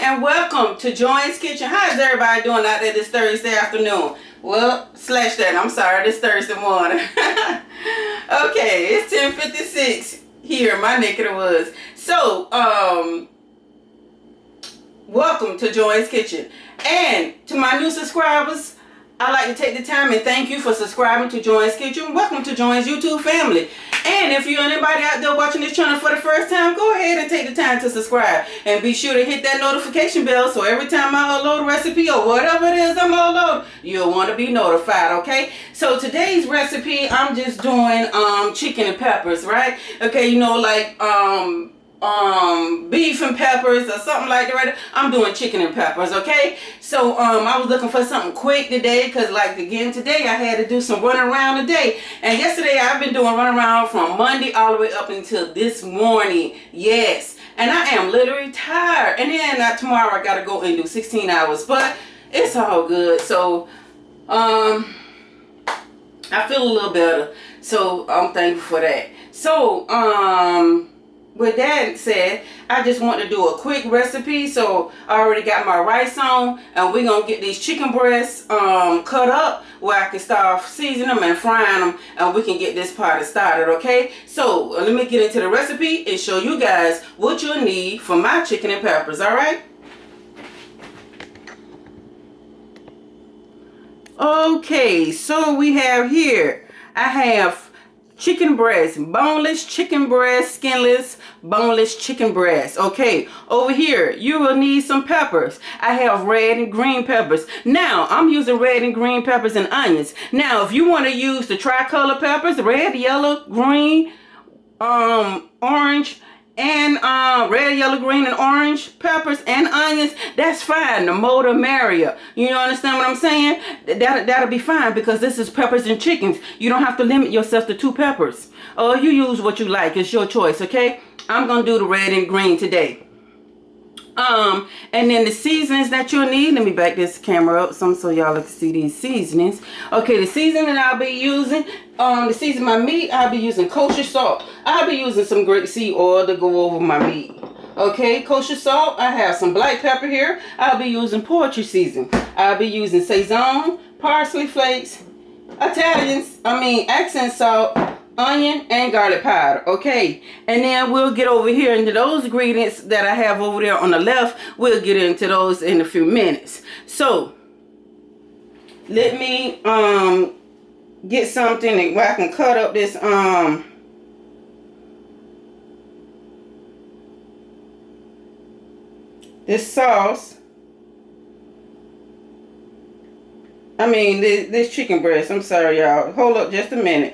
and welcome to Joy's Kitchen. How is everybody doing out there this Thursday afternoon? Well, slash that, I'm sorry, this Thursday morning. Okay, it's 10:56 here in my neck of the woods. So, welcome to Joy's Kitchen. And to my new subscribers, I'd like to take the time and thank you for subscribing to Joy's Kitchen. Welcome to Joy's YouTube family. And if you're anybody out there watching this channel for the first time, go ahead and take the time to subscribe. And be sure to hit that notification bell so every time I upload a recipe or whatever it is I'm uploading, you'll want to be notified, okay? So today's recipe, I'm just doing chicken and peppers, right? Okay, you know, like beef and peppers or something like that, right? I'm doing chicken and peppers, okay? So I was looking for something quick today because, like, again today I had to do some running around today, and yesterday I've been doing running around from Monday all the way up until this morning. Yes, and I am literally tired, and then tomorrow I gotta go and do 16 hours, but it's all good. So I feel a little better, so I'm thankful for that. So with that said, I just want to do a quick recipe. So I already got my rice on, and we're going to get these chicken breasts cut up where I can start seasoning them and frying them, and we can get this party started, okay? So let me get into the recipe and show you guys what you'll need for my chicken and peppers, all right? Okay, so we have here, I have chicken breast, boneless chicken breast, skinless, boneless chicken breast. Okay, over here you will need some peppers. I have red and green peppers. Now I'm using red and green peppers and onions. Now if you want to use the tricolor peppers, red, yellow, green, orange, and red, yellow, green, and orange peppers and onions, that's fine. The more the merrier. You understand what I'm saying? That'll be fine, because this is peppers and chickens. You don't have to limit yourself to 2 peppers. Or you use what you like. It's your choice, okay? I'm going to do the red and green today. And then the seasonings that you'll need, let me back this camera up some so y'all can see these seasonings. Okay, the seasoning that I'll be using, to season my meat, I'll be using kosher salt. I'll be using some grapeseed oil to go over my meat. Okay, kosher salt. I have some black pepper here. I'll be using poultry seasoning. I'll be using sazon, parsley flakes, accent salt, onion, and garlic powder. Okay, and then we'll get over here into those ingredients that I have over there on the left. We'll get into those in a few minutes. So let me get something where I can cut up this this sauce. This chicken breast. I'm sorry, y'all. Hold up just a minute.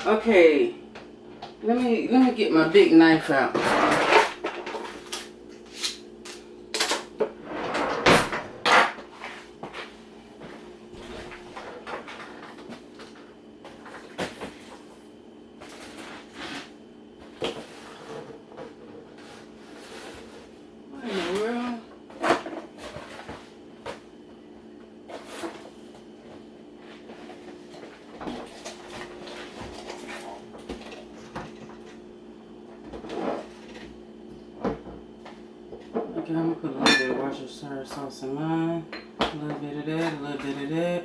Okay, let me get my big knife out. What in the world? Okay, I'm gonna put a little bit of Worcestershire sauce in mine. A little bit of that, a little bit of that.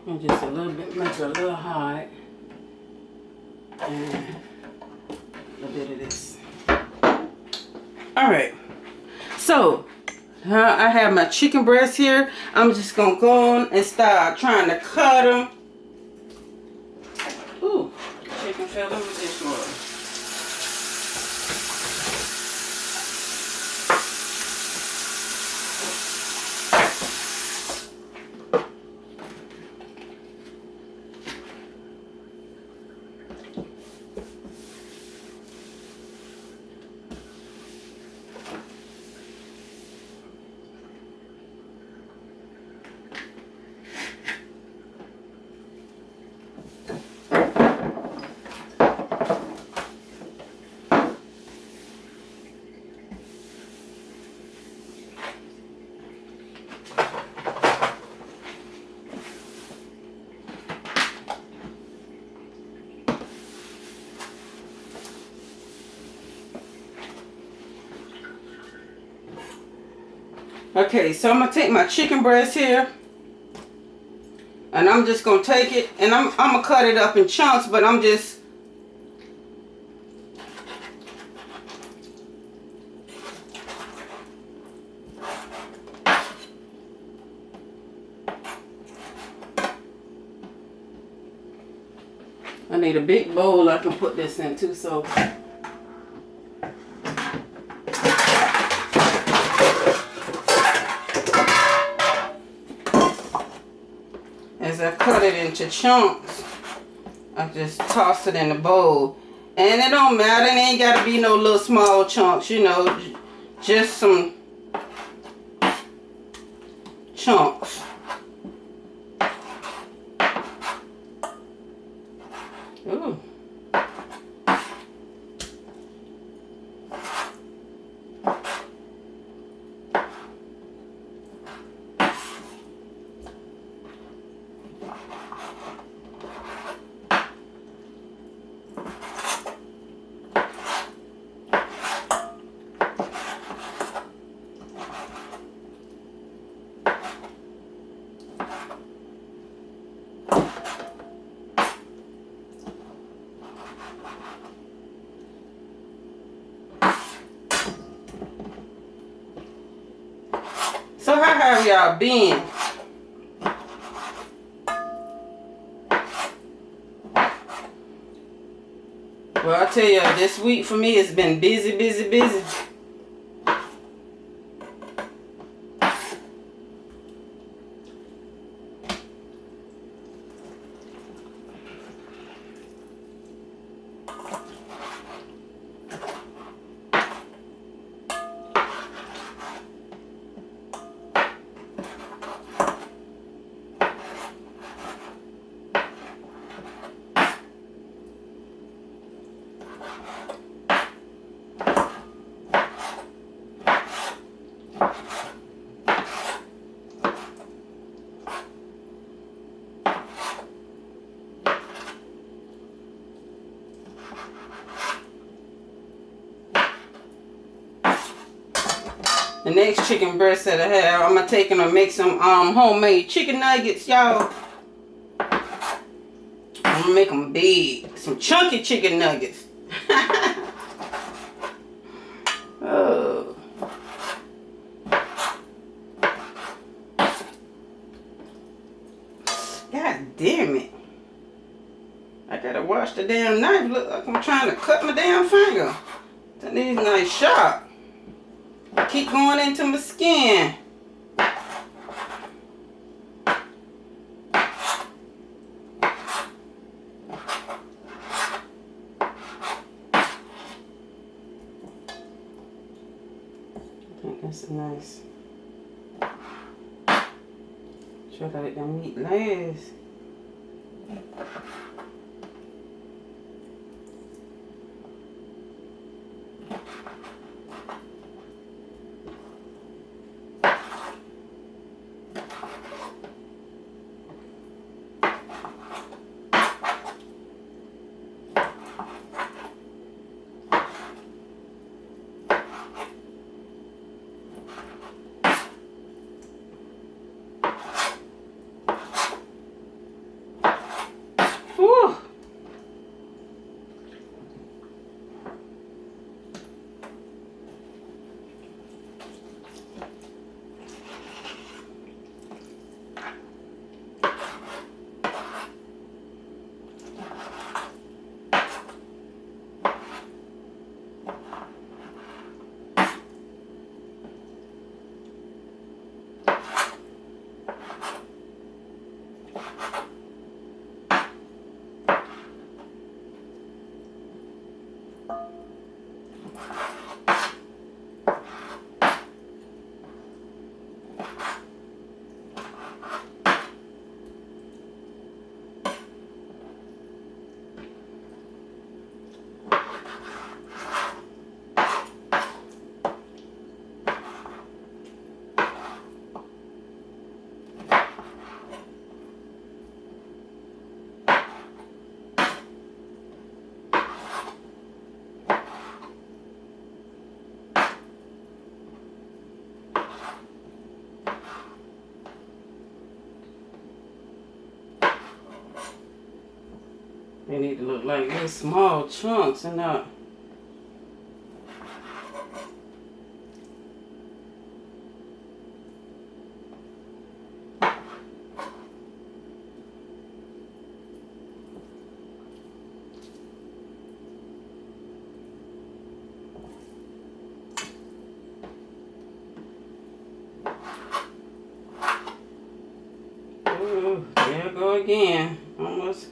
And just a little bit, make it a little hot. And a bit of this. Alright. So, I have my chicken breasts here. I'm just gonna go on and start trying to cut them. Ooh. chicken fillet with this one. Okay, so I'm gonna take my chicken breast here, and I'm just gonna take it, and I'm gonna cut it up in chunks, but I need a big bowl I can put this in too, so. As I cut it into chunks, I just toss it in the bowl. And it don't matter, it ain't gotta be no little small chunks, you know, just some chunks. Ooh. So how have y'all been? Well, I tell you, this week for me it's been busy, busy, busy. The next chicken breast that I have, I'm gonna take and make some homemade chicken nuggets, y'all. I'm gonna make them big, some chunky chicken nuggets. Oh. God damn it. I gotta wash the damn knife. Look like I'm trying to cut my damn finger. That needs a nice sharp. Keep going into my skin. I think that's a nice. Sure I let them meat last. They need to look like little small chunks and not. Ooh, there I go again. Almost.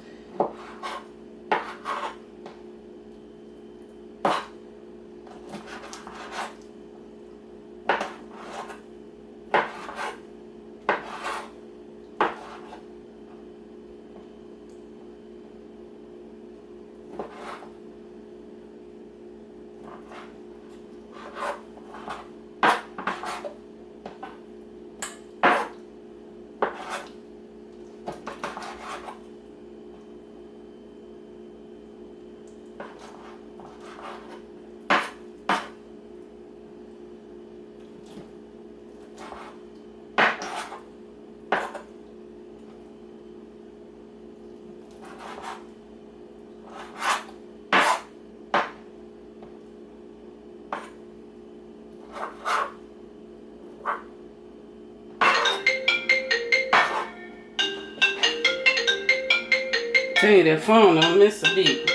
Tell you that phone don't miss a beat.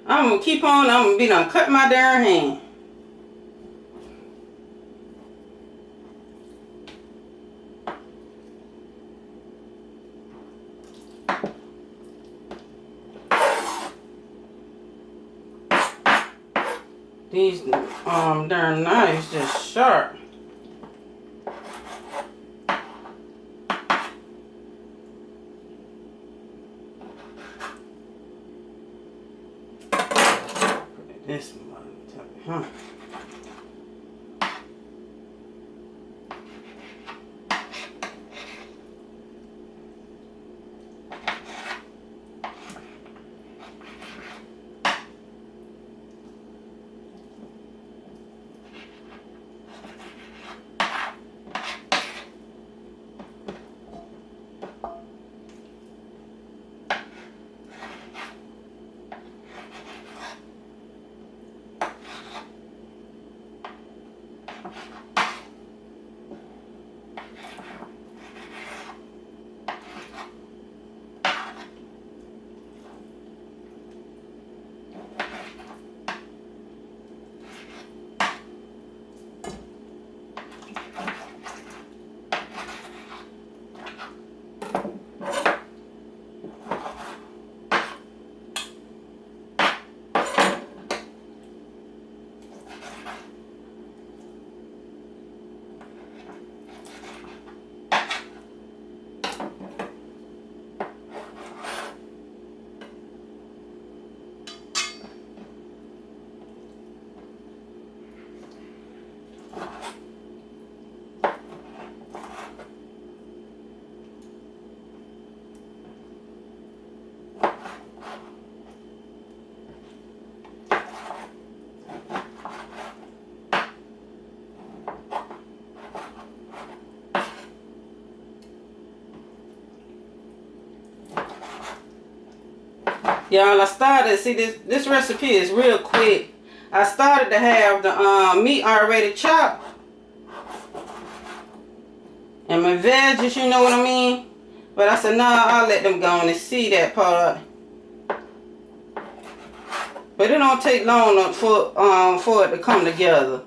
I'm gonna keep on. I'm gonna be done cut my darn hand. These darn knives just sharp. This one, huh? Y'all, I started, see this recipe is real quick. I started to have the meat already chopped. And my veggies, you know what I mean? But I said, nah, I'll let them go on and see that part. But it don't take long for it to come together.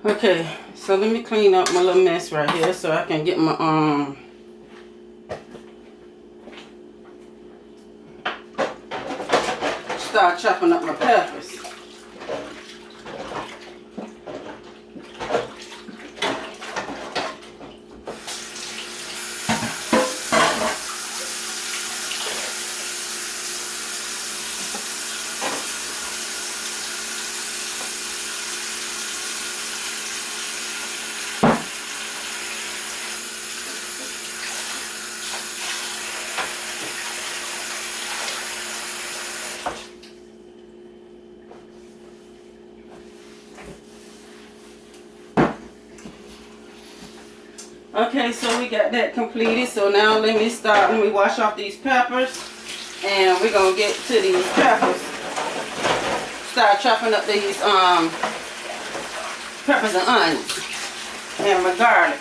Okay, so let me clean up my little mess right here so I can get my start chopping up my peppers. Okay, so we got that completed. So now let me wash off these peppers. And we're going to get to these peppers. Start chopping up these peppers and onions. And my garlic.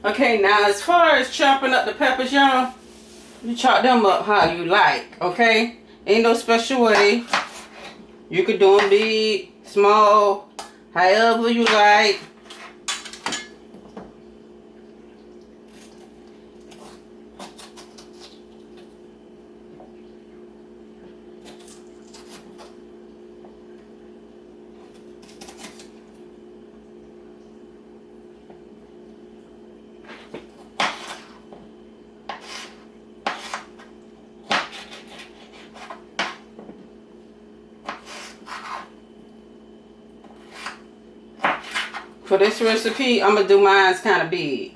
Okay, now as far as chopping up the peppers, y'all, you chop them up how you like, okay? Ain't no special way. You could do them big, small, however you like. For this recipe, I'm going to do mine kind of big.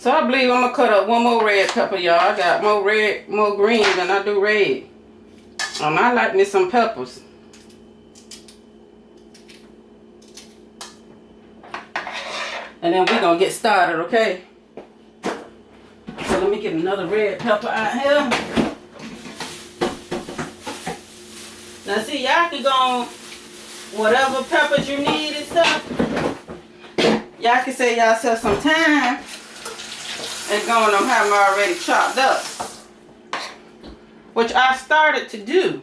So I believe I'm gonna cut up one more red pepper, y'all. I got more green than I do red. I like me some peppers. And then we're gonna get started, okay? So let me get another red pepper out here. Now see, y'all can go on whatever peppers you need and stuff. Y'all can save yourself some time and go on them have them already chopped up. Which I started to do.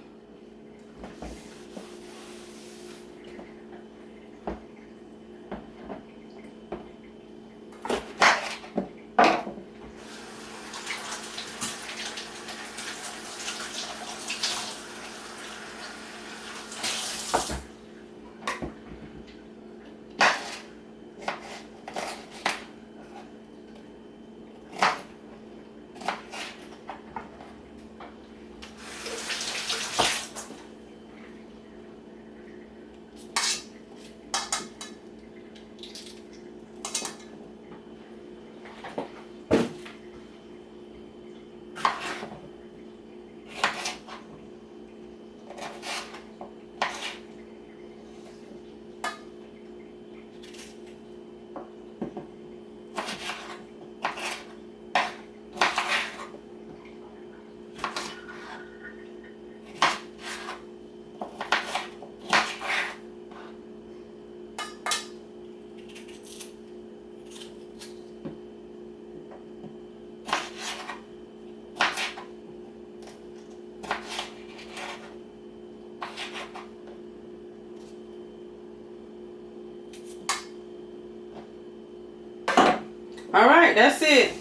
All right, that's it.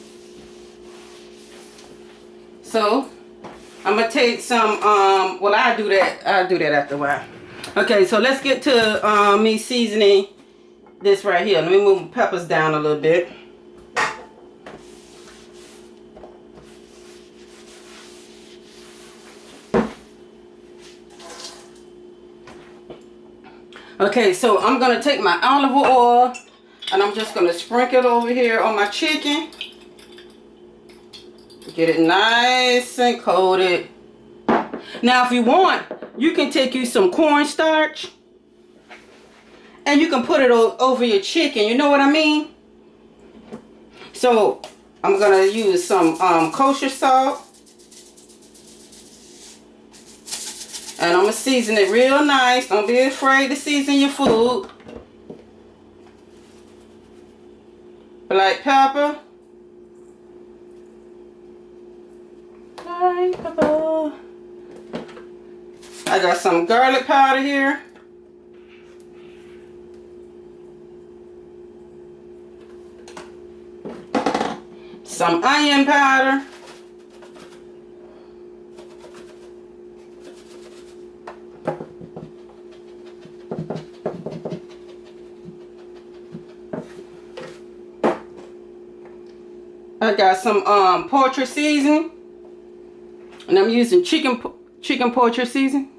So I'm gonna take some well, I'll do that after a while. Okay, so let's get to me seasoning this right here. Let me move the peppers down a little bit. Okay, so I'm gonna take my olive oil and I'm just gonna sprinkle it over here on my chicken. Get it nice and coated. Now, if you want, you can take you some cornstarch and you can put it over your chicken. You know what I mean? So I'm gonna use some kosher salt, and I'm gonna season it real nice. Don't be afraid to season your food. Black pepper. Black pepper. I got some garlic powder here. Some onion powder. I got some poultry seasoning, and I'm using chicken poultry seasoning.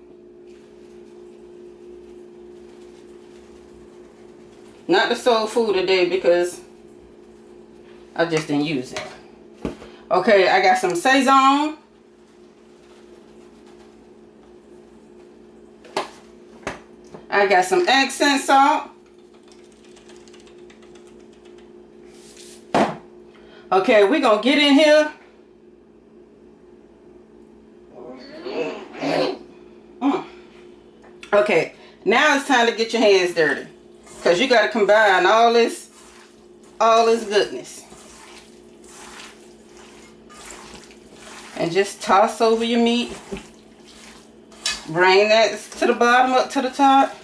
Not the soul food today because I just didn't use it. Okay, I got some sazon. I got some accent salt. Okay, we're gonna get in here. Okay, now it's time to get your hands dirty, because you got to combine all this goodness. And just toss over your meat. Bring that to the bottom, up to the top.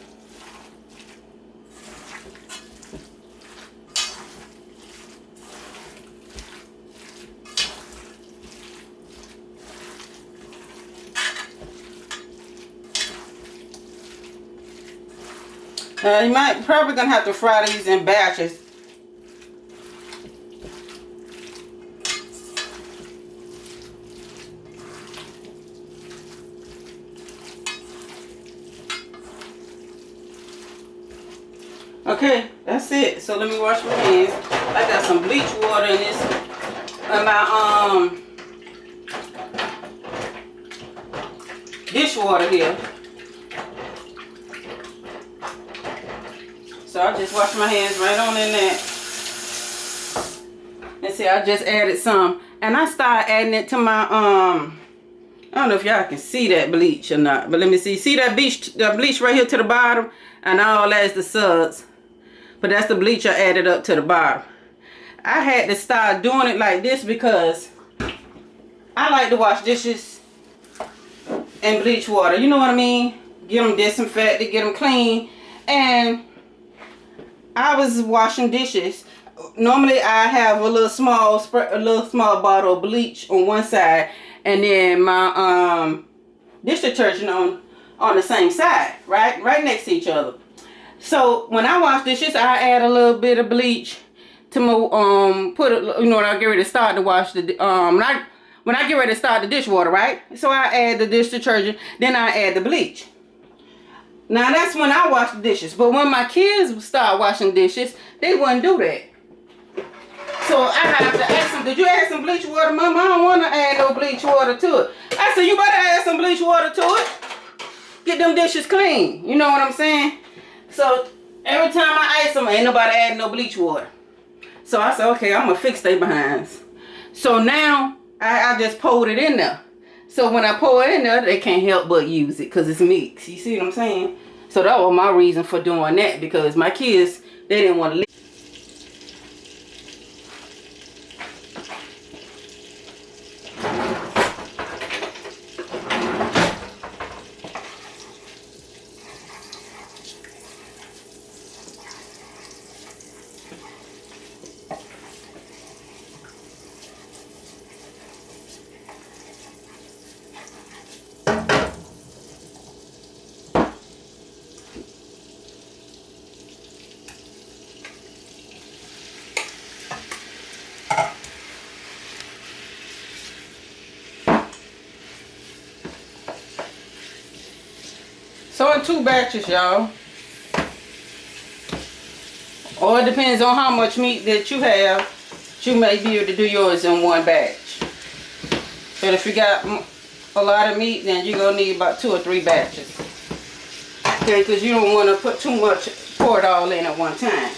You probably gonna have to fry these in batches. Okay, that's it. So let me wash my hands. I got some bleach water in this my dishwater here. So I just wash my hands right on in that. And see, I just added some. And I start adding it to my, I don't know if y'all can see that bleach or not. But let me see. See that bleach right here to the bottom? And all that's the suds. But that's the bleach I added up to the bottom. I had to start doing it like this because I like to wash dishes in bleach water. You know what I mean? Get them disinfected, get them clean. And I was washing dishes. Normally I have a little small bottle of bleach on one side, and then my dish detergent on the same side, right next to each other. So when I wash dishes, I add a little bit of bleach to my when I get ready to start to wash the when I get ready to start the dishwater, right? So I add the dish detergent, then I add the bleach. Now that's when I wash the dishes. But when my kids start washing dishes, they wouldn't do that. So I have to ask them, did you add some bleach water? Mama, I don't want to add no bleach water to it. I said, you better add some bleach water to it. Get them dishes clean. You know what I'm saying? So every time I ice them, ain't nobody adding no bleach water. So I said, okay, I'm going to fix they behinds. So now I just poured it in there. So when I pour it in there, they can't help but use it because it's mixed. You see what I'm saying? So that was my reason for doing that, because my kids, they didn't want to live. So in 2 batches, y'all. Or it depends on how much meat that you have. You may be able to do yours in 1 batch. But if you got a lot of meat, then you're going to need about 2 or 3 batches. Okay, because you don't want to put too much, pour it all in at one time.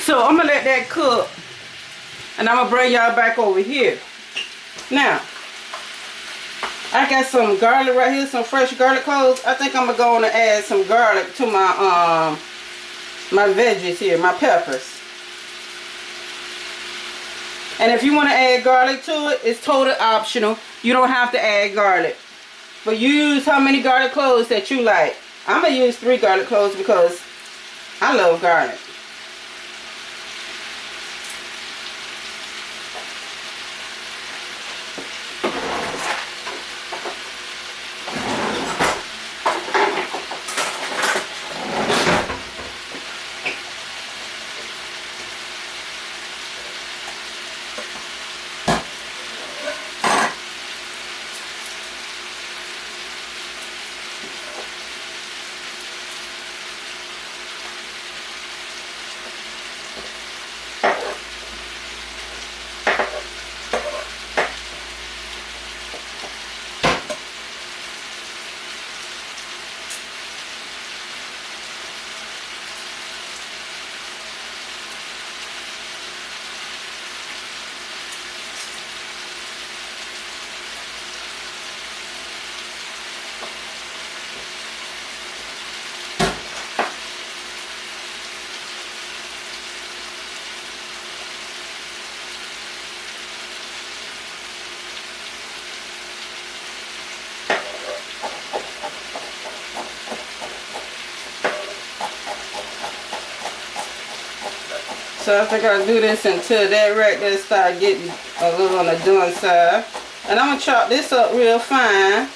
So I'm gonna let that cook, and I'm gonna bring y'all back over here. Now, I got some garlic right here, some fresh garlic cloves. I think I'm gonna go on and add some garlic to my my veggies here, my peppers. And if you want to add garlic to it, it's totally optional. You don't have to add garlic. But you use how many garlic cloves that you like. I'm gonna use 3 garlic cloves because I love garlic. So I think I'll do this until that right there start getting a little on the done side. And I'm going to chop this up real fine.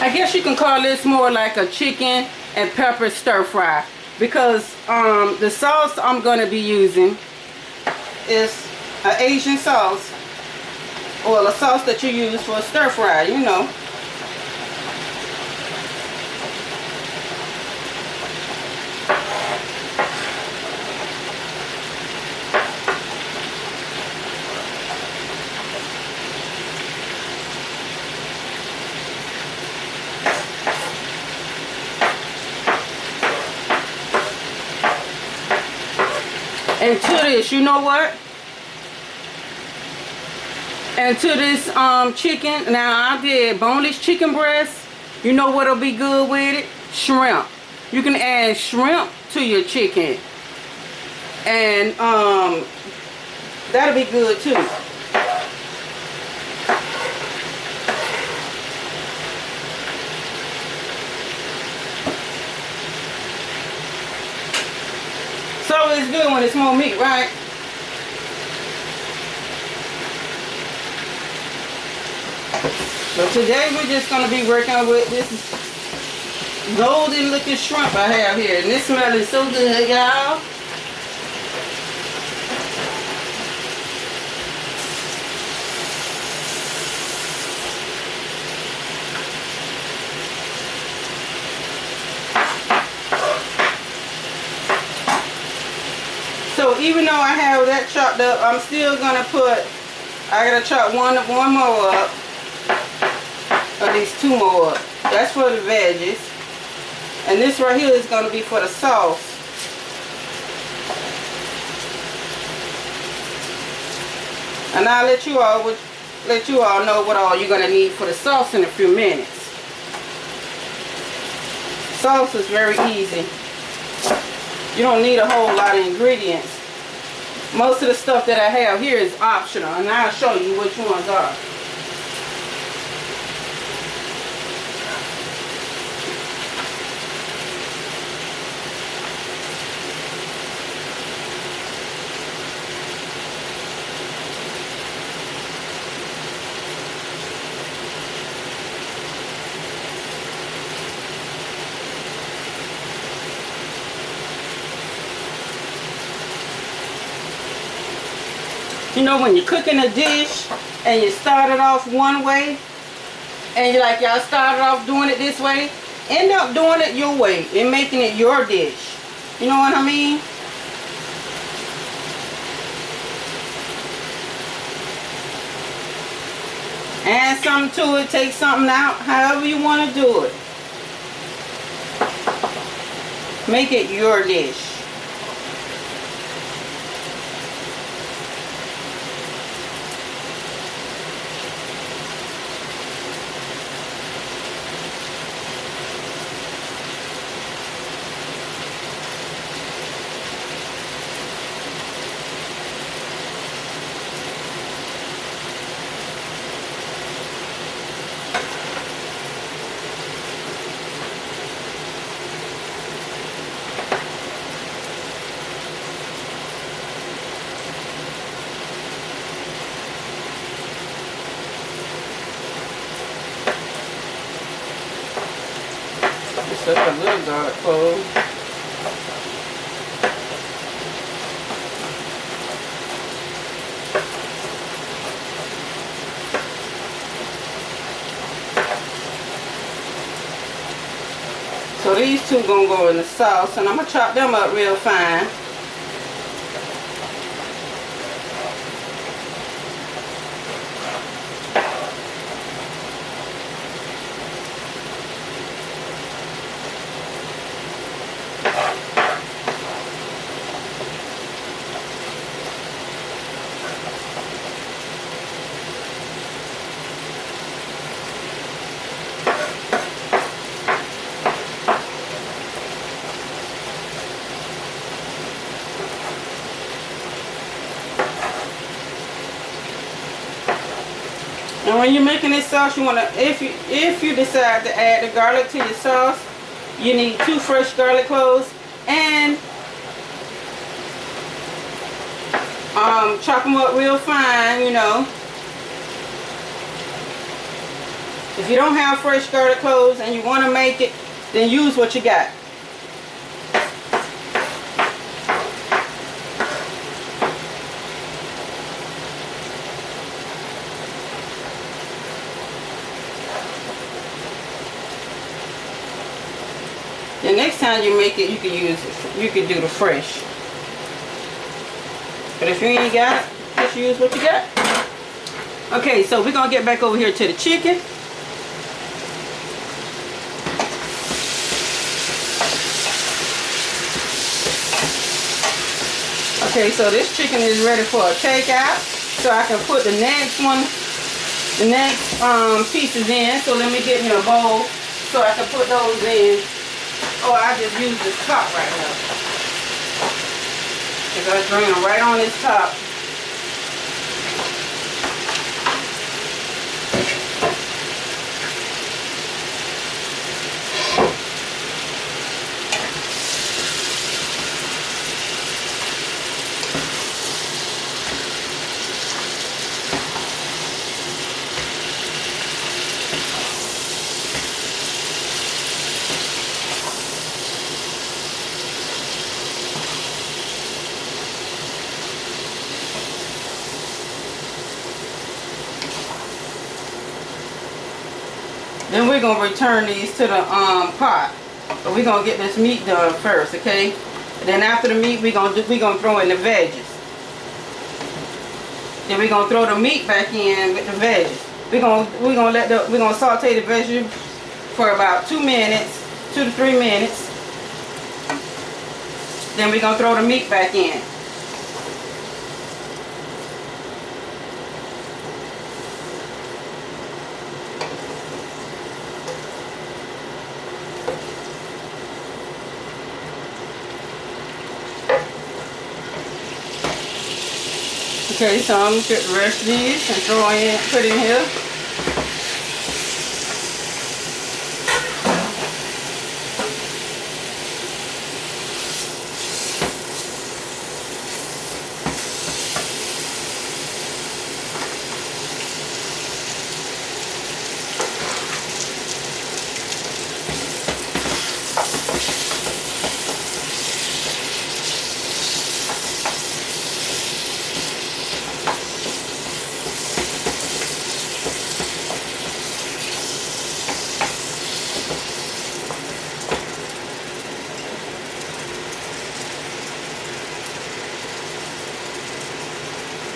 I guess you can call this more like a chicken and pepper stir fry, because the sauce I'm going to be using is an Asian sauce, or a sauce that you use for a stir fry, you know. And to this, you know what? And to this chicken, now I did boneless chicken breast. You know what'll be good with it? Shrimp. You can add shrimp to your chicken. And that'll be good too. So it's good when it's more meat, right? But today we're just going to be working with this golden looking shrimp I have here. And this smell is so good, y'all. So even though I have that chopped up, I'm still going to put, I got to chop one more up. Or at least 2 more up. That's for the veggies. And this right here is going to be for the sauce. And I'll let you all know what all you're going to need for the sauce in a few minutes. Sauce is very easy. You don't need a whole lot of ingredients. Most of the stuff that I have here is optional, and I'll show you which ones are. You know, when you're cooking a dish and you started off one way and y'all started off doing it this way, end up doing it your way and making it your dish. You know what I mean? Add something to it, take something out, however you want to do it. Make it your dish. Just a little garlic clove. So these two gonna go in the sauce, and I'm gonna chop them up real fine. And when you're making this sauce, you wanna, if you decide to add the garlic to your sauce, you need 2 fresh garlic cloves and chop them up real fine, you know. If you don't have fresh garlic cloves and you want to make it, then use what you got. The next time you make it, you can do the fresh. But if you ain't got it, just use what you got. Okay, so we're gonna get back over here to the chicken. Okay, so this chicken is ready for a takeout. So I can put the next pieces in. So let me get me a bowl so I can put those in. Oh, I just use this top right now. Because I drain them right on this top. Then we're going to return these to the pot. But we're going to get this meat done first, okay? And then after the meat, we're going to throw in the veggies. Then we're going to throw the meat back in with the veggies. We're going to saute the veggies for about 2 minutes, 2 to 3 minutes. Then we're going to throw the meat back in. Okay, so I'm gonna get the rest of these and put in here.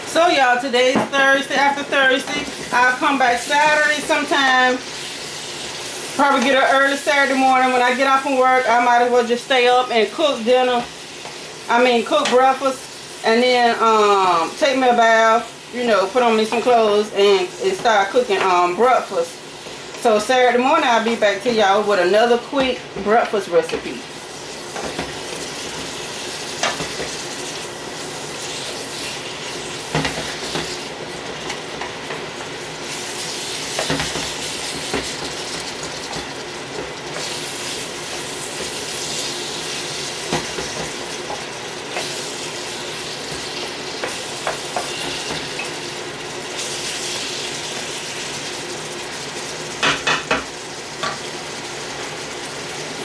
So y'all, today's Thursday. After Thursday, I'll come back Saturday sometime. Probably get up early Saturday morning. When I get off from work, I might as well just stay up and cook dinner. Cook breakfast, and then take me a bath. You know, put on me some clothes and start cooking breakfast. So Saturday morning, I'll be back to y'all with another quick breakfast recipe.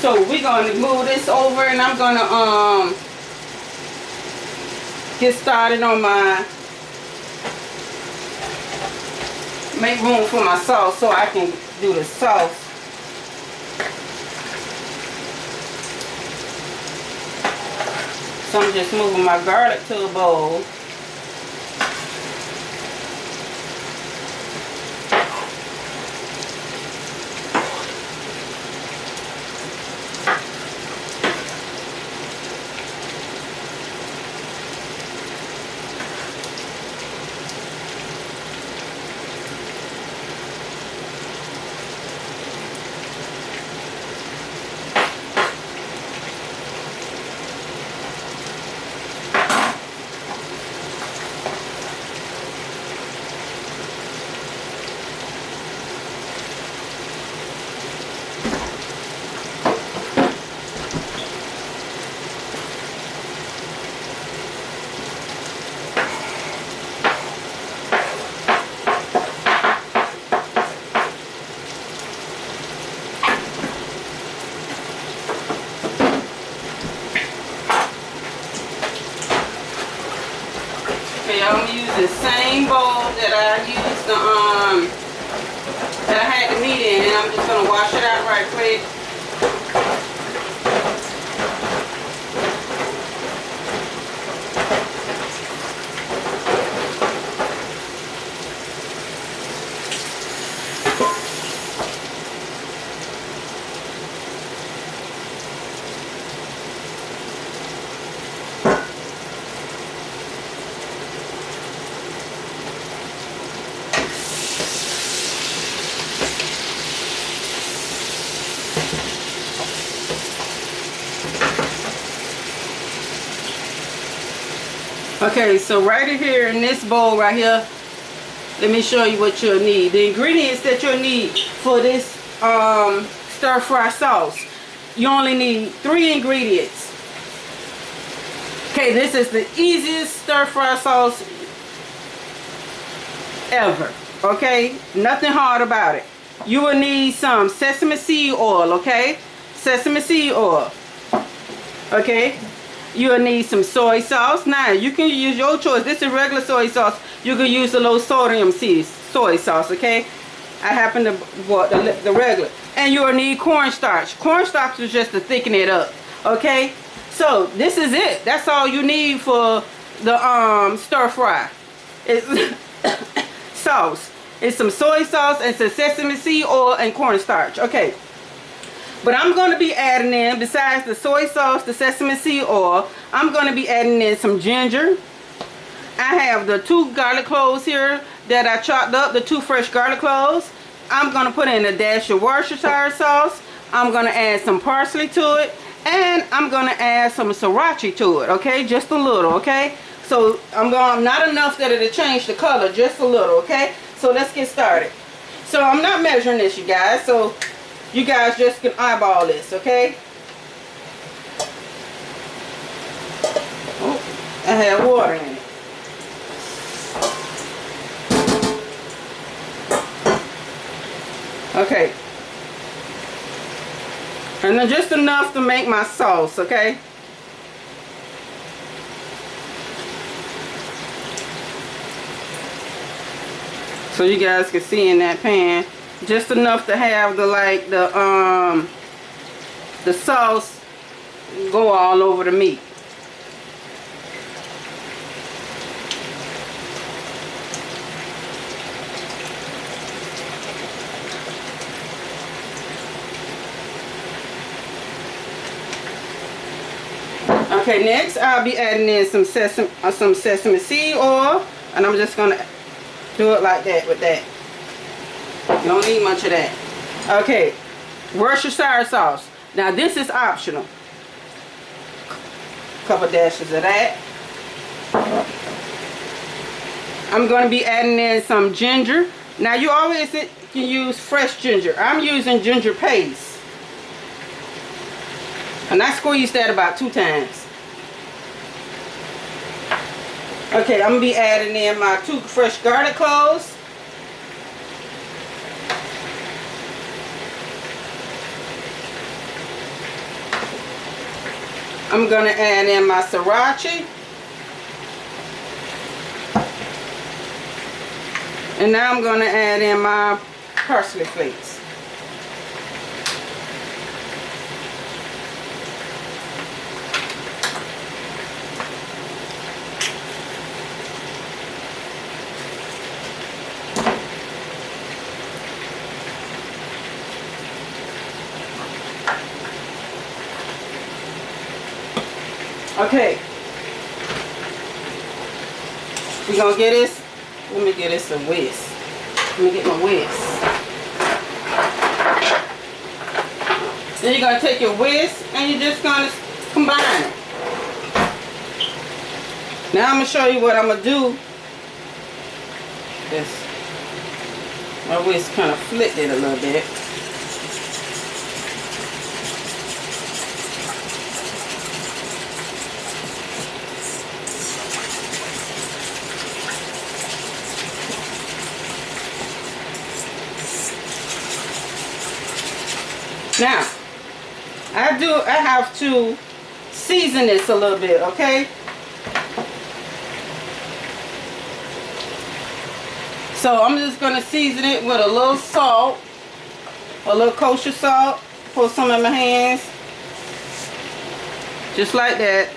So we're going to move this over, and I'm going to get started on make room for my sauce so I can do the sauce. So I'm just moving my garlic to a bowl. I'm gonna use the same bowl that I used that I had the meat in, and I'm just gonna wash it out right quick. Okay, so right here in this bowl right here, let me show you what you'll need. The ingredients that you'll need for this stir fry sauce. You only need 3 ingredients. Okay, this is the easiest stir fry sauce ever. Okay, nothing hard about it. You will need some sesame seed oil, okay? Sesame seed oil. Okay? You'll need some soy sauce. Now, you can use your choice. This is regular soy sauce. You can use the low sodium soy sauce, okay? I happen to want the regular. And you'll need cornstarch. Cornstarch is just to thicken it up, okay? So, this is it. That's all you need for the stir fry. It's sauce. It's some soy sauce and some sesame seed oil and cornstarch, okay? But I'm going to be adding in, besides the soy sauce, the sesame seed oil, I'm going to be adding in some ginger. I have the 2 garlic cloves here that I chopped up, the 2 fresh garlic cloves. I'm going to put in a dash of Worcestershire sauce. I'm going to add some parsley to it. And I'm going to add some sriracha to it, okay? Just a little, okay? So not enough that it'll change the color, just a little, okay? So let's get started. So I'm not measuring this, you guys, so you guys just can eyeball this, okay? Oh, I had water in it. Okay. And then just enough to make my sauce, okay? So you guys can see in that pan, just enough to have the sauce go all over the meat. Okay, next I'll be adding in some sesame seed oil, and I'm just gonna do it like that with that. You don't need much of that. Okay, Worcestershire sauce. Now this is optional. Couple dashes of that. I'm going to be adding in some ginger. Now you always can use fresh ginger. I'm using ginger paste, and I squeezed that about 2 times. Okay, I'm going to be adding in my 2 fresh garlic cloves. I'm going to add in my siracha. And now I'm going to add in my parsley flakes. Okay, we're going to get this, let me get this a whisk. Let me get my whisk. Then you're going to take your whisk and you're just going to combine it. Now I'm going to show you what I'm going to do. This, my whisk kind of flipped it a little bit. Now, I have to season this a little bit, okay? So I'm just going to season it with a little salt, a little kosher salt. Put some in my hands, just like that,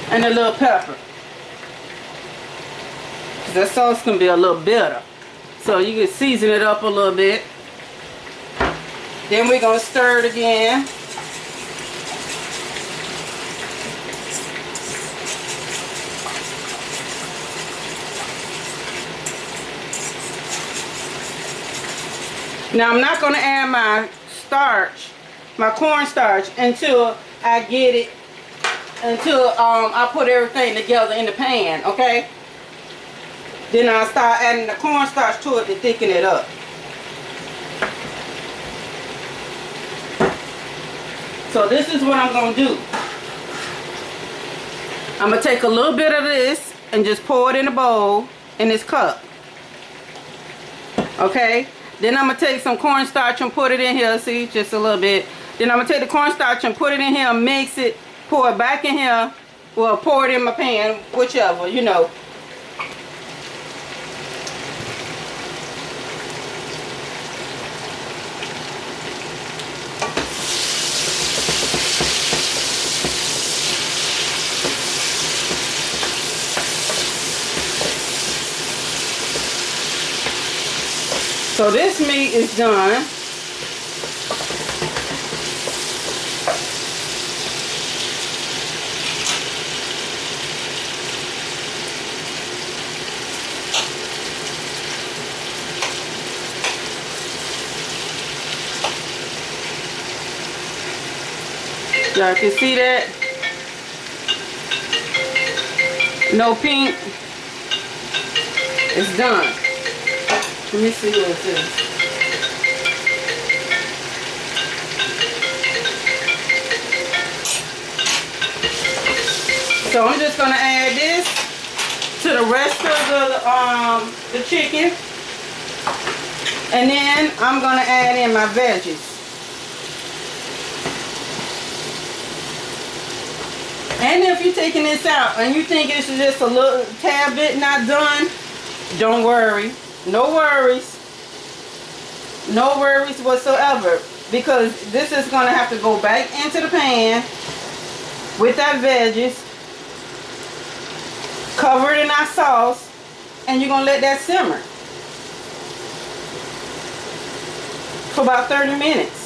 and a little pepper. That sauce can be a little bitter, so you can season it up a little bit. Then we're going to stir it again. Now I'm not going to add my starch, my cornstarch, until I get it, I put everything together in the pan, okay? Then I'll start adding the cornstarch to it to thicken it up. So this is what I'm going to do. I'm going to take a little bit of this and just pour it in a bowl in this cup. Okay? Then I'm going to take some cornstarch and put it in here. See, just a little bit. Then I'm going to take the cornstarch and put it in here, mix it, pour it back in here. Well, pour it in my pan, whichever, you know. So this meat is done. Y'all can see that? No pink. It's done. Let me see what it is. So I'm just gonna add this to the rest of the chicken, and then I'm gonna add in my veggies. And if you're taking this out and you think it's just a little tad bit not done, don't worry. No worries. No worries whatsoever, because this is going to have to go back into the pan with that veggies, cover it in our sauce, and you're going to let that simmer for about 30 minutes.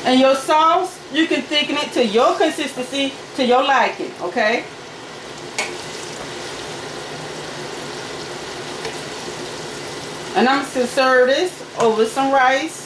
And your sauce, you can thicken it to your consistency, to your liking, okay? And I'm going to serve this over some rice.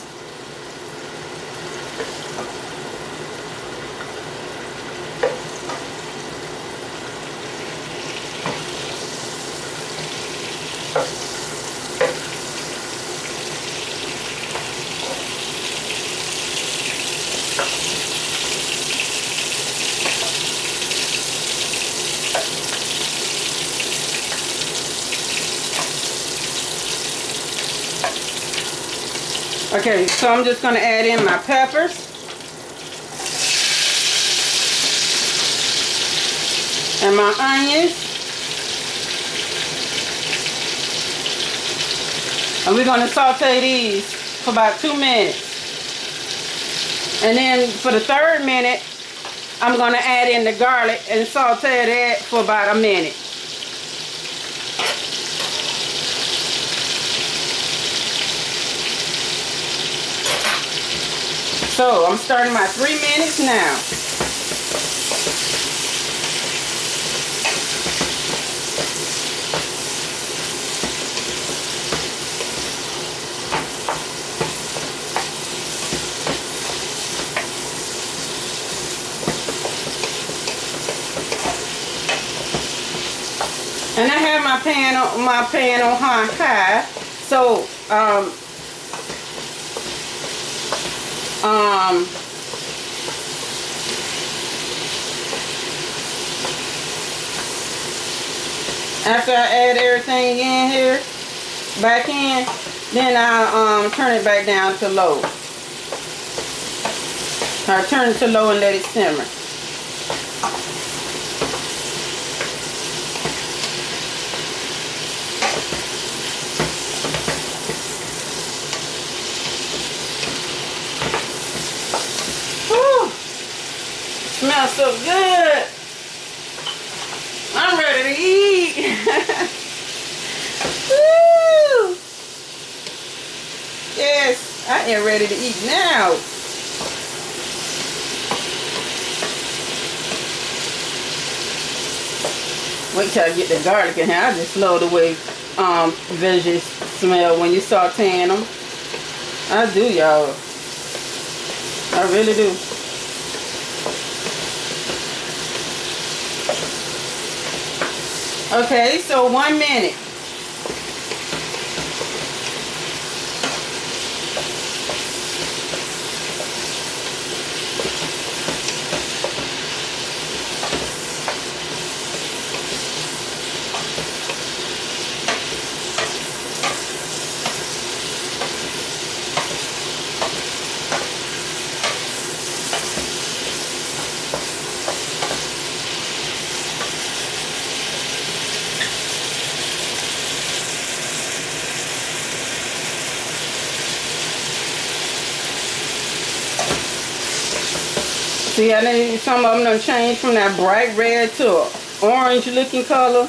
Okay, so I'm just going to add in my peppers. And my onions. And we're going to saute these for about 2 minutes. And then for the 3rd minute, I'm going to add in the garlic and saute that for about a minute. So I'm starting my 3 minutes now. And I have my pan on high. So after I add everything in here, back in, then I'll turn it back down to low. Or turn it to low and let it simmer. Whew. Smells so good. I'm ready to eat. Woo. Yes, I am ready to eat now. Wait till I get the garlic in here. I just love the way veggies smell when you sauteing them. I do, y'all. I really do. Okay, so 1 minute. See, I think some of them done changed from that bright red to an orange looking color.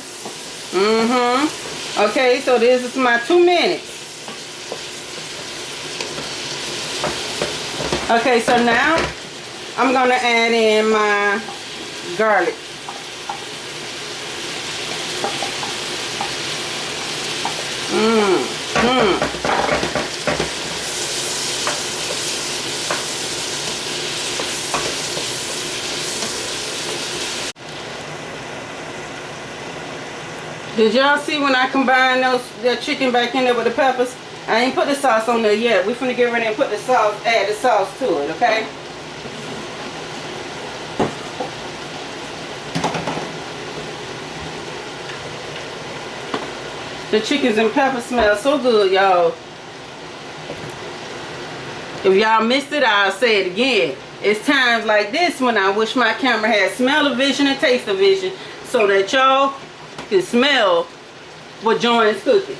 Okay, so this is my 2 minutes. Okay, so now I'm gonna add in my garlic. Did y'all see when I combined that chicken back in there with the peppers? I ain't put the sauce on there yet. We're finna get ready and put the sauce, add the sauce to it, okay? The chickens and peppers smell so good, y'all. If y'all missed it, I'll say it again. It's times like this when I wish my camera had smell-o-vision and taste-o-vision so that y'all can smell what Joy is cooking.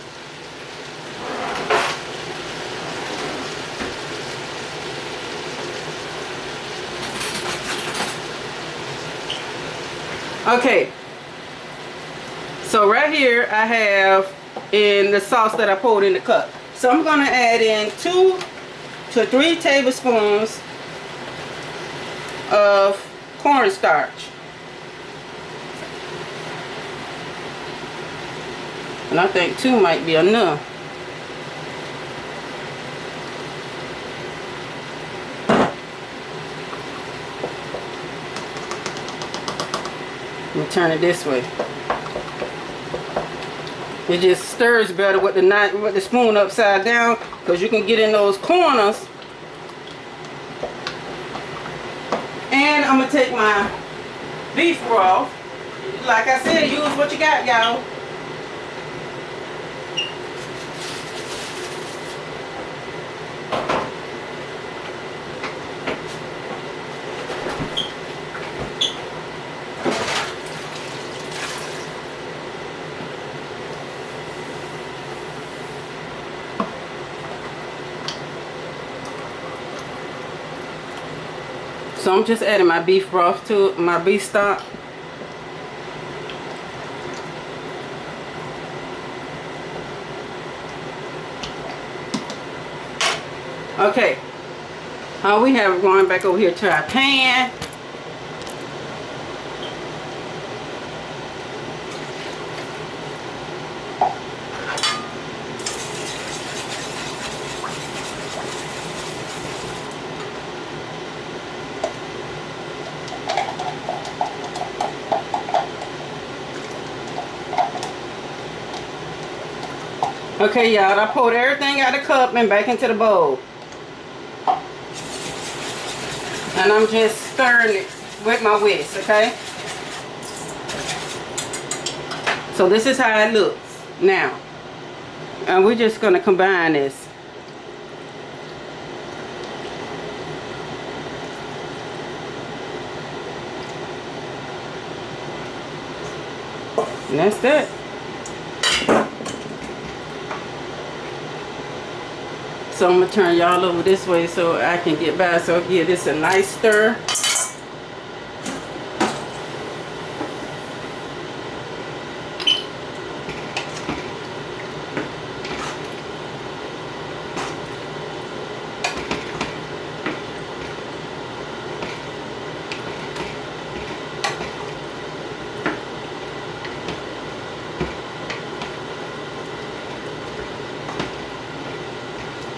Okay, so right here I have in the sauce that I poured in the cup. So I'm going to add in 2 to 3 tablespoons of cornstarch. And I think 2 might be enough. Let me turn it this way. It just stirs better with the spoon upside down, because you can get in those corners. And I'm gonna take my beef broth. Like I said, use what you got, y'all. So I'm just adding my beef broth to it, my beef stock. Okay, we have going back over here to our pan. Okay, y'all, I poured everything out of the cup and back into the bowl. And I'm just stirring it with my whisk, okay? So this is how it looks now. And we're just going to combine this. And that's that. So I'm going to turn y'all over this way so I can get by. So I'll give this a nice stir.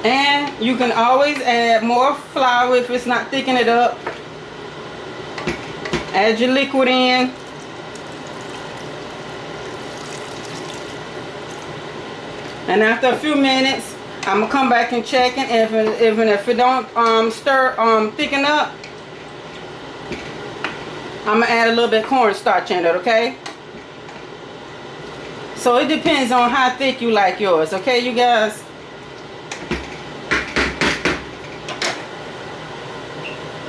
And you can always add more flour if it's not thickening it up. Add your liquid in. And after a few minutes, I'm gonna come back and check it. If it don't thicken up, I'm gonna add a little bit of cornstarch in it, okay? So it depends on how thick you like yours, okay, you guys?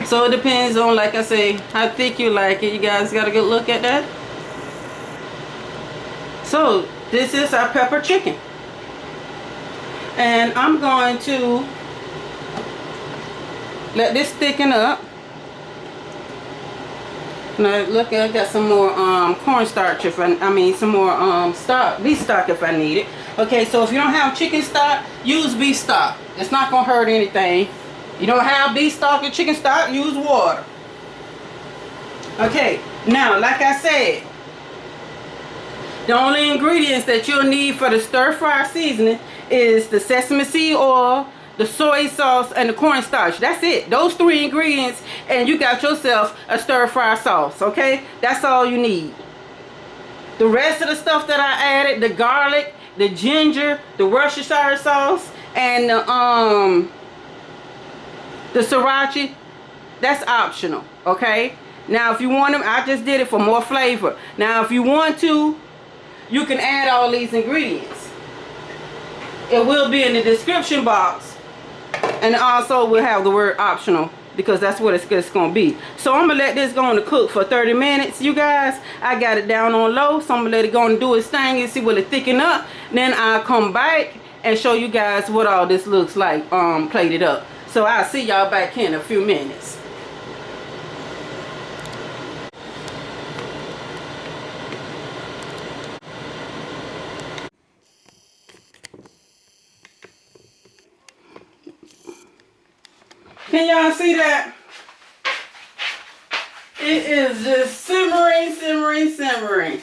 So it depends on, like I say, how thick you like it. You guys got a good look at that. So this is our pepper chicken. And I'm going to let this thicken up. Now look, I got some more cornstarch some more beef stock if I need it. Okay, so if you don't have chicken stock, use beef stock. It's not gonna hurt anything. You don't have beef stock or chicken stock, use water. Okay, now like I said, the only ingredients that you'll need for the stir fry seasoning is the sesame seed oil, the soy sauce, and the cornstarch. That's it. Those 3 ingredients, and you got yourself a stir fry sauce, okay? That's all you need. The rest of the stuff that I added, the garlic, the ginger, the Worcestershire sauce, and the sriracha, that's optional, okay? Now, if you want them, I just did it for more flavor. Now, if you want to, you can add all these ingredients. It will be in the description box, and also we'll have the word optional, because that's what it's going to be. So I'm going to let this go on to cook for 30 minutes, you guys. I got it down on low, so I'm going to let it go and do its thing and see will it thicken up. Then I'll come back and show you guys what all this looks like plated up. So I'll see y'all back in a few minutes. Can y'all see that? It is just simmering, simmering, simmering.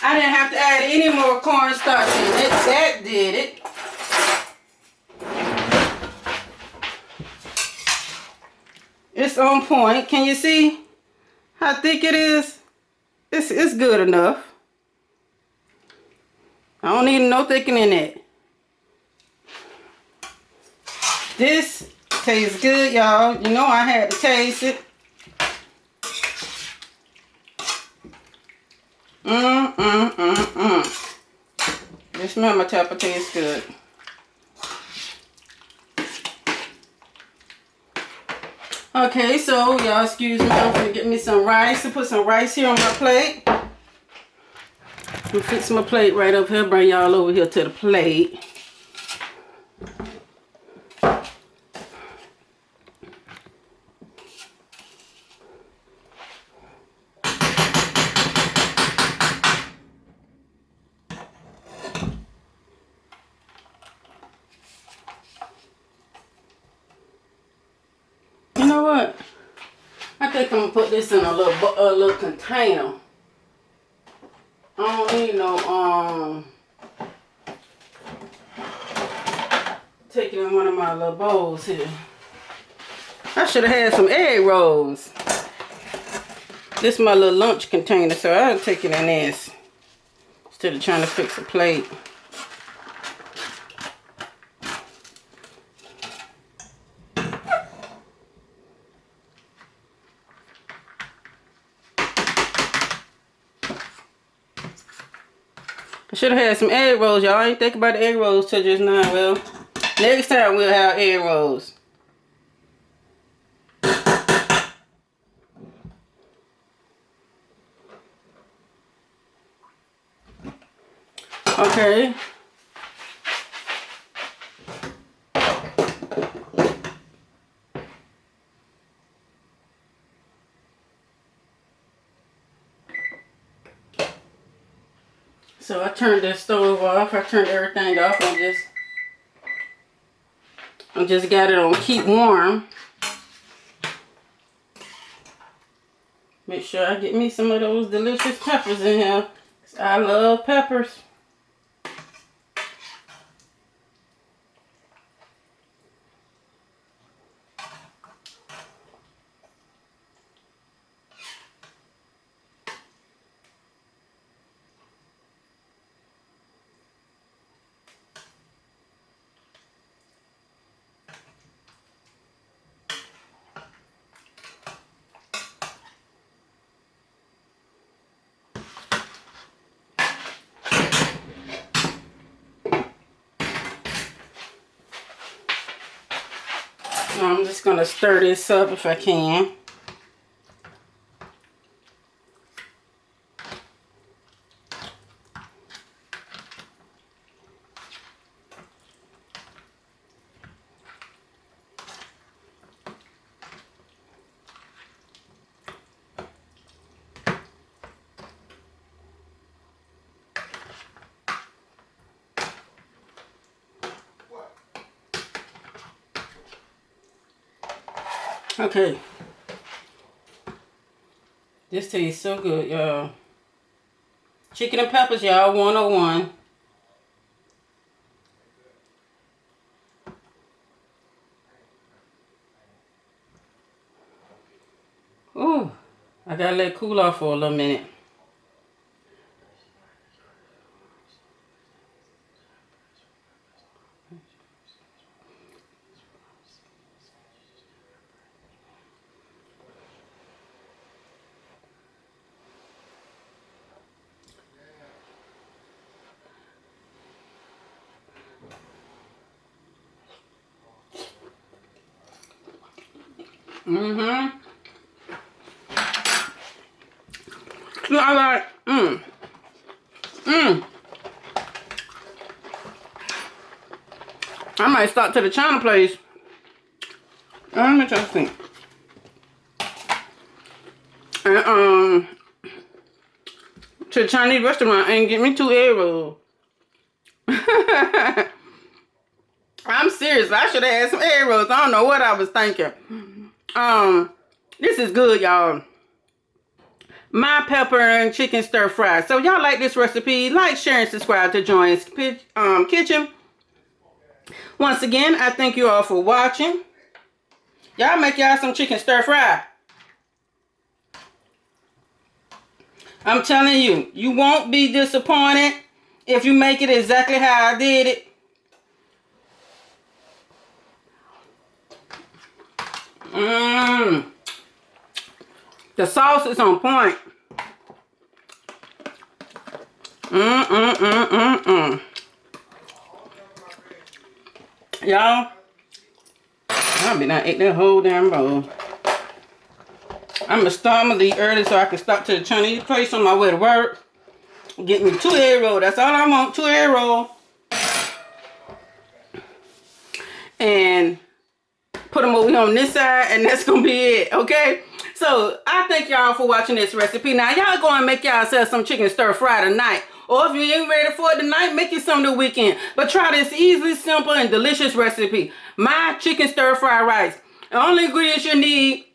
I didn't have to add any more cornstarch in it. That did it. It's on point. Can you see how thick it is? It's good enough. I don't need no thickening in it. This tastes good, y'all. You know I had to taste it. This mama tappa tastes good. Okay, so y'all excuse me. I'm gonna get me some rice and put some rice here on my plate. I'm gonna fix my plate right up here. Bring y'all over here to the plate. You know what? I think I'm gonna put this in a little container. I don't need no take it in one of my little bowls here. I should have had some egg rolls. This is my little lunch container, so I'll take it in this instead of trying to fix a plate. I should have had some egg rolls, y'all. I ain't think about the egg rolls till just now. Well, next time we'll have egg rolls. Okay. So I turned the stove off. I turned everything off. I just got it on keep warm. Make sure I get me some of those delicious peppers in here, 'cause I love peppers. Now I'm just gonna stir this up if I can. Okay. This tastes so good, y'all. Chicken and peppers, y'all, 101. Ooh, I gotta let it cool off for a little minute. I like, I might stop to the China place. Let me try to think. And, to the Chinese restaurant and get me 2 egg rolls. I'm serious. I should have had some egg rolls. I don't know what I was thinking. This is good, y'all. My pepper and chicken stir fry. So y'all like this recipe? Like, share, and subscribe to Joanne's Kitchen. Once again, I thank you all for watching. Y'all make y'all some chicken stir fry. I'm telling you, you won't be disappointed if you make it exactly how I did it. The sauce is on point. Y'all, I'll be not ate that whole damn bowl. I'm gonna leave early so I can stop to the Chinese place on my way to work. Get me 2 egg rolls. That's all I want, 2 egg rolls. And put them over here on this side, and that's gonna be it, okay? So I thank y'all for watching this recipe. Now y'all go and make yourself some chicken stir fry tonight. Or if you ain't ready for it tonight, make it some the weekend. But try this easy, simple, and delicious recipe. My chicken stir fry rice. The only ingredients you need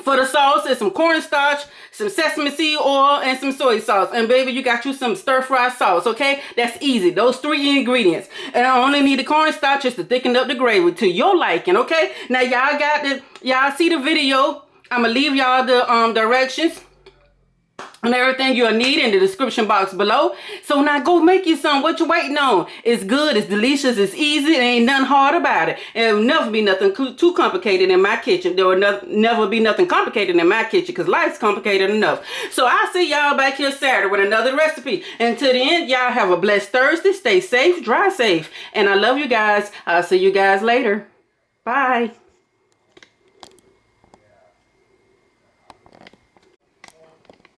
for the sauce is some cornstarch, some sesame seed oil, and some soy sauce. And baby, you got you some stir fry sauce, okay? That's easy. Those 3 ingredients. And I only need the cornstarch just to thicken up the gravy to your liking, okay? Now y'all got this. Y'all see the video. I'm gonna leave y'all the directions and everything you'll need in the description box below. So now go make you some. What you waiting on? It's good, it's delicious, it's easy, there ain't nothing hard about it. It will never be nothing too complicated in my kitchen. There will never be nothing complicated in my kitchen because life's complicated enough. So I'll see y'all back here Saturday with another recipe. Until the end, y'all have a blessed Thursday. Stay safe, drive safe. And I love you guys. I'll see you guys later. Bye.